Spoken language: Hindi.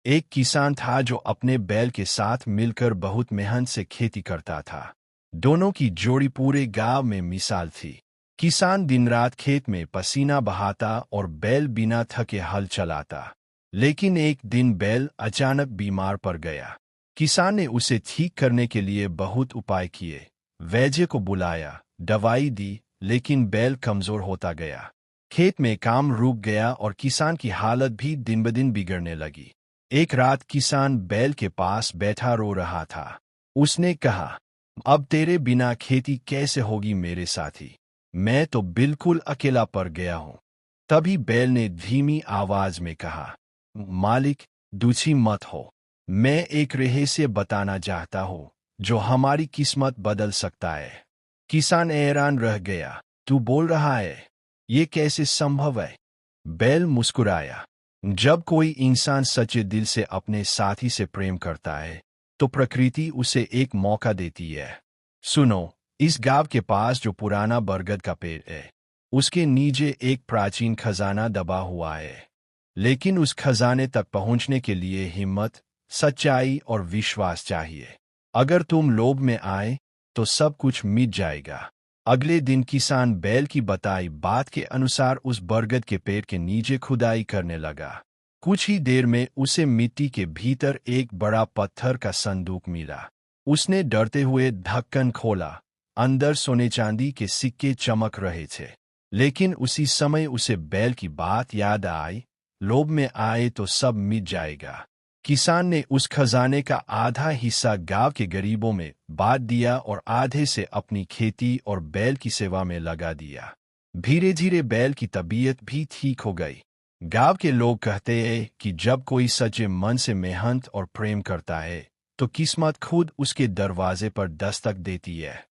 एक किसान था जो अपने बैल के साथ मिलकर बहुत मेहनत से खेती करता था। दोनों की जोड़ी पूरे गांव में मिसाल थी। किसान दिन रात खेत में पसीना बहाता और बैल बिना थके हल चलाता। लेकिन एक दिन बैल अचानक बीमार पड़ गया। किसान ने उसे ठीक करने के लिए बहुत उपाय किए। वैद्य को बुलाया, दवाई दी, लेकिन बैल कमजोर होता गया। खेत में काम रुक गया और किसान की हालत भी दिन ब दिन बिगड़ने लगी। एक रात किसान बैल के पास बैठा रो रहा था। उसने कहा, अब तेरे बिना खेती कैसे होगी मेरे साथी? मैं तो बिल्कुल अकेला पड़ गया हूं। तभी बैल ने धीमी आवाज में कहा, मालिक, दुखी मत हो। मैं एक रहस्य बताना चाहता हूं जो हमारी किस्मत बदल सकता है। किसान हैरान रह गया, तू बोल रहा है? ये कैसे संभव है? बैल मुस्कुराया, जब कोई इंसान सच्चे दिल से अपने साथी से प्रेम करता है तो प्रकृति उसे एक मौका देती है। सुनो, इस गांव के पास जो पुराना बरगद का पेड़ है, उसके नीचे एक प्राचीन खजाना दबा हुआ है। लेकिन उस खजाने तक पहुंचने के लिए हिम्मत, सच्चाई और विश्वास चाहिए। अगर तुम लोभ में आए तो सब कुछ मिट जाएगा। अगले दिन किसान बैल की बताई बात के अनुसार उस बरगद के पेड़ के नीचे खुदाई करने लगा। कुछ ही देर में उसे मिट्टी के भीतर एक बड़ा पत्थर का संदूक मिला। उसने डरते हुए ढक्कन खोला। अंदर सोने चांदी के सिक्के चमक रहे थे। लेकिन उसी समय उसे बैल की बात याद आई, लोभ में आए तो सब मिट जाएगा। किसान ने उस खजाने का आधा हिस्सा गांव के गरीबों में बांट दिया और आधे से अपनी खेती और बैल की सेवा में लगा दिया। धीरे धीरे बैल की तबीयत भी ठीक हो गई। गांव के लोग कहते हैं कि जब कोई सच्चे मन से मेहनत और प्रेम करता है तो किस्मत खुद उसके दरवाजे पर दस्तक देती है।